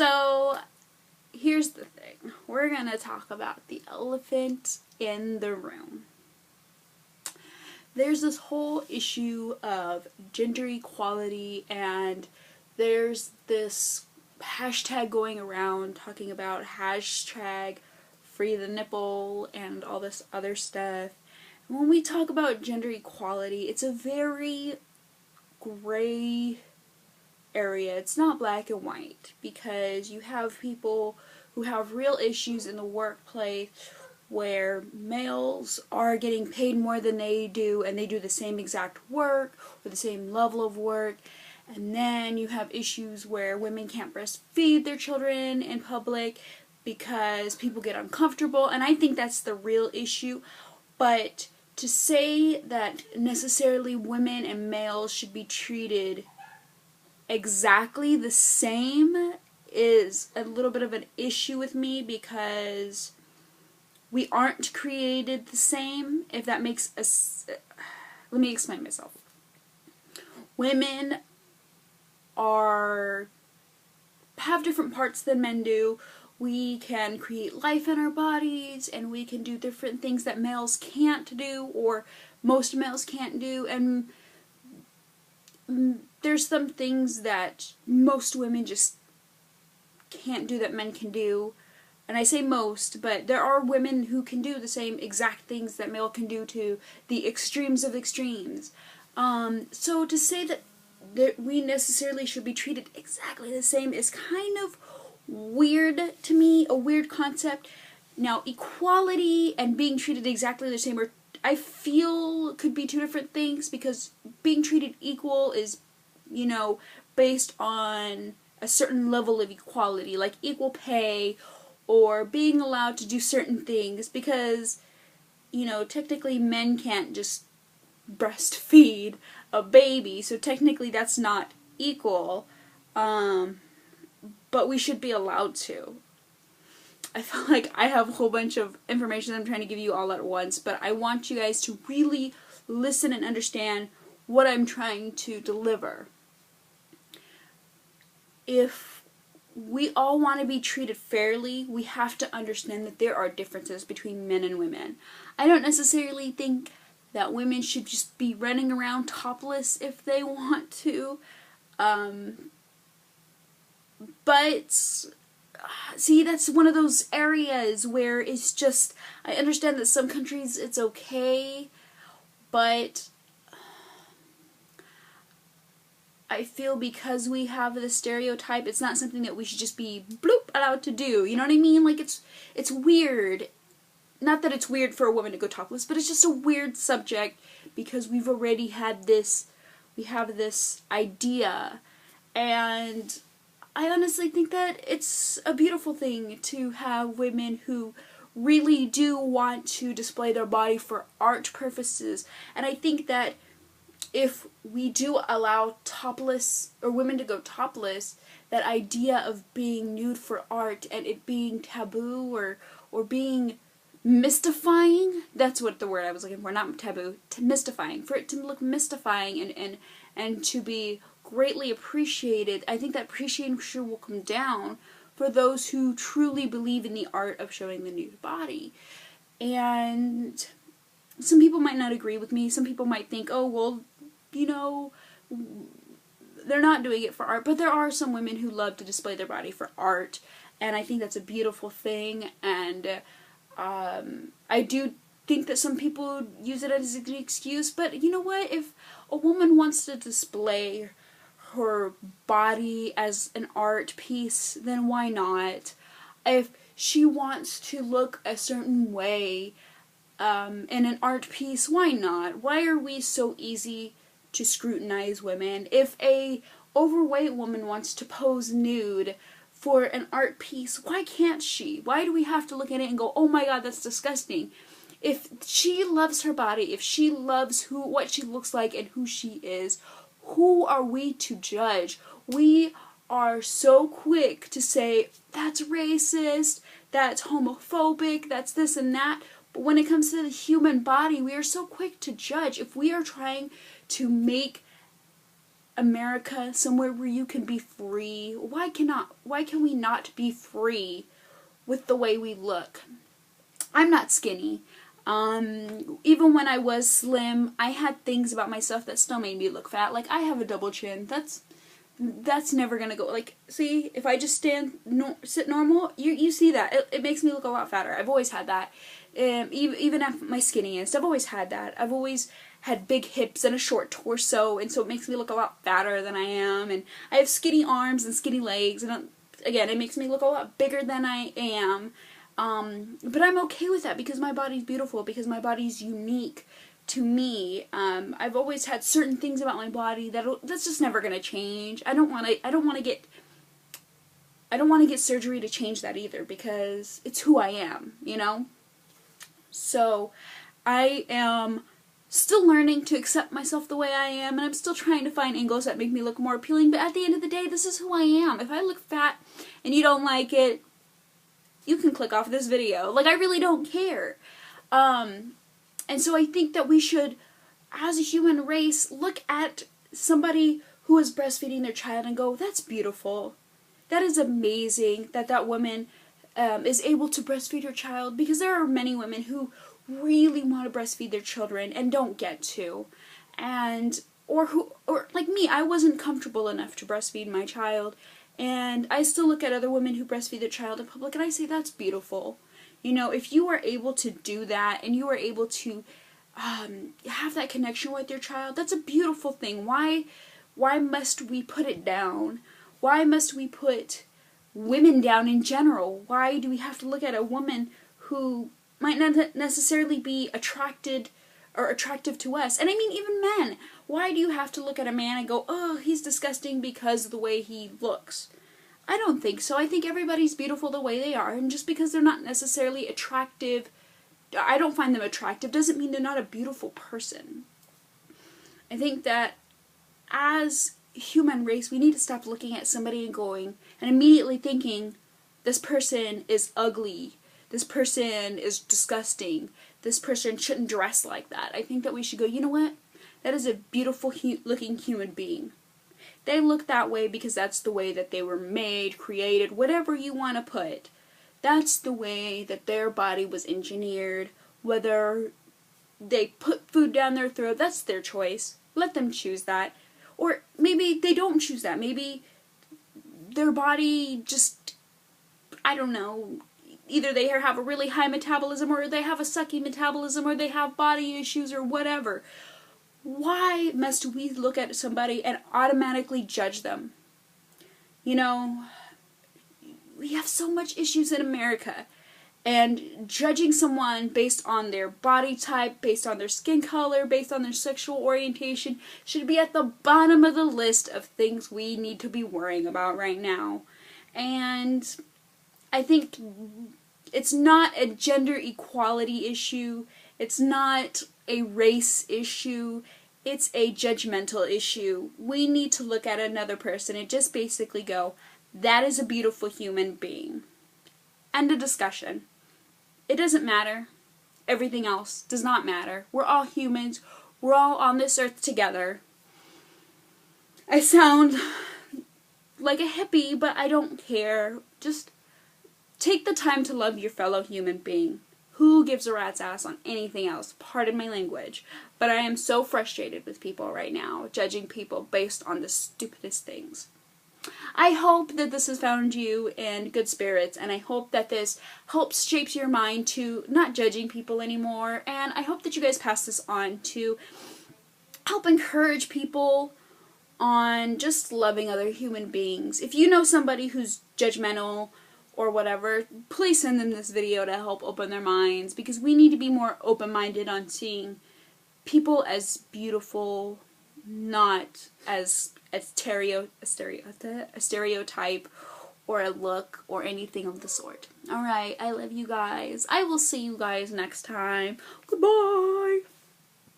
So, here's the thing. We're going to talk about the elephant in the room. There's this whole issue of gender equality, and there's this hashtag going around talking about hashtag free the nipple and all this other stuff. And when we talk about gender equality, it's a very gray area. It's not black and white, because you have people who have real issues in the workplace where males are getting paid more than they do, and they do the same exact work or the same level of work. And then you have issues where women can't breastfeed their children in public because people get uncomfortable, and I think that's the real issue. But to say that necessarily women and males should be treated exactly the same is a little bit of an issue with me, because we aren't created the same, if that makes us... Let me explain myself. Women have different parts than men do. We can create life in our bodies, and we can do different things that males can't do, or most males can't do, and there's some things that most women just can't do that men can do. And I say most, but there are women who can do the same exact things that male can do, to the extremes of extremes. So to say that we necessarily should be treated exactly the same is kind of weird to me, a weird concept. Now, equality and being treated exactly the same are, I feel, could be two different things, because being treated equal is, based on a certain level of equality, like equal pay, or being allowed to do certain things, because, technically men can't just breastfeed a baby, so technically that's not equal, but we should be allowed to. I feel like I have a whole bunch of information I'm trying to give you all at once, but I want you guys to really listen and understand what I'm trying to deliver. If we all want to be treated fairly, we have to understand that there are differences between men and women. I don't necessarily think that women should just be running around topless if they want to, but see, that's one of those areas where it's just, I understand that some countries it's okay, but I feel because we have the stereotype, it's not something that we should just be bloop allowed to do. You know what I mean? Like, it's weird. Not that it's weird for a woman to go topless, but it's just a weird subject, because we've already had this, we have this idea, and I honestly think that it's a beautiful thing to have women who really do want to display their body for art purposes. And I think that if we do allow topless, or women to go topless, that idea of being nude for art and it being taboo, or being mystifying, that's what the word I was looking for, not taboo, mystifying, for it to look mystifying and to be greatly appreciated, I think that appreciation will come down for those who truly believe in the art of showing the nude body. And some people might not agree with me. Some people might think, oh, well, they're not doing it for art. But there are some women who love to display their body for art, and I think that's a beautiful thing. And I do think that some people use it as an excuse, but you know what? If a woman wants to display her body as an art piece, then why not? If she wants to look a certain way in an art piece, why not? Why are we so easy to scrutinize women? If a overweight woman wants to pose nude for an art piece, why can't she? Why do we have to look at it and go, oh my god, that's disgusting? If she loves her body, if she loves what she looks like and who she is, who are we to judge? We are so quick to say, that's racist, that's homophobic, that's this and that. But when it comes to the human body, we are so quick to judge. If we are trying to make America, somewhere where you can be free. Why can we not be free with the way we look? I'm not skinny. Even when I was slim, I had things about myself that still made me look fat. Like, I have a double chin. That's never gonna go. Like, see, if I just sit normal, you see that. It makes me look a lot fatter. I've always had that. Even at my skinniest, I've always had that. I've always had big hips and a short torso, and so it makes me look a lot fatter than I am. And I have skinny arms and skinny legs, and again, it makes me look a lot bigger than I am. But I'm okay with that because my body's beautiful, because my body's unique to me. I've always had certain things about my body that's just never gonna change. I don't want to get surgery to change that either, because it's who I am, you know? So I am still learning to accept myself the way I am, and I'm still trying to find angles that make me look more appealing, but at the end of the day, this is who I am. If I look fat and you don't like it, you can click off this video. Like, I really don't care. And so I think that we should, as a human race, look at somebody who is breastfeeding their child and go, that's beautiful. That is amazing that that woman is able to breastfeed her child, because there are many women who really want to breastfeed their children and don't get to. Or like me, I wasn't comfortable enough to breastfeed my child, and I still look at other women who breastfeed their child in public and I say, that's beautiful. You know, if you are able to do that and you are able to have that connection with your child, that's a beautiful thing. Why must we put it down? Why must we put women down in general? Why do we have to look at a woman who might not necessarily be attractive to us? And I mean, even men. Why do you have to look at a man and go, oh, he's disgusting because of the way he looks? I don't think so. I think everybody's beautiful the way they are, and just because they're not necessarily attractive, I don't find them attractive, doesn't mean they're not a beautiful person. I think that as a human race, we need to stop looking at somebody and going, and immediately thinking, this person is ugly, this person is disgusting, this person shouldn't dress like that. I think that we should go, you know what? That is a beautiful looking human being. They look that way because that's the way that they were made, created, whatever you want to put. That's the way that their body was engineered. Whether they put food down their throat, that's their choice. Let them choose that. Or maybe they don't choose that. Maybe their body just, I don't know, either they have a really high metabolism, or they have a sucky metabolism, or they have body issues, or whatever. Why must we look at somebody and automatically judge them? You know, we have so much issues in America, and judging someone based on their body type, based on their skin color, based on their sexual orientation should be at the bottom of the list of things we need to be worrying about right now. And I think it's not a gender equality issue. It's not a race issue. It's a judgmental issue. We need to look at another person and just basically go, that is a beautiful human being. End of discussion. It doesn't matter. Everything else does not matter. We're all humans. We're all on this earth together. I sound like a hippie, but I don't care. Just take the time to love your fellow human being. Who gives a rat's ass on anything else? Pardon my language. But I am so frustrated with people right now, judging people based on the stupidest things. I hope that this has found you in good spirits, and I hope that this helps shapes your mind to not judging people anymore, and I hope that you guys pass this on to help encourage people on just loving other human beings. If you know somebody who's judgmental or whatever, please send them this video to help open their minds, because we need to be more open-minded on seeing people as beautiful, not as a stereotype or a look or anything of the sort. Alright, I love you guys. I will see you guys next time. Goodbye!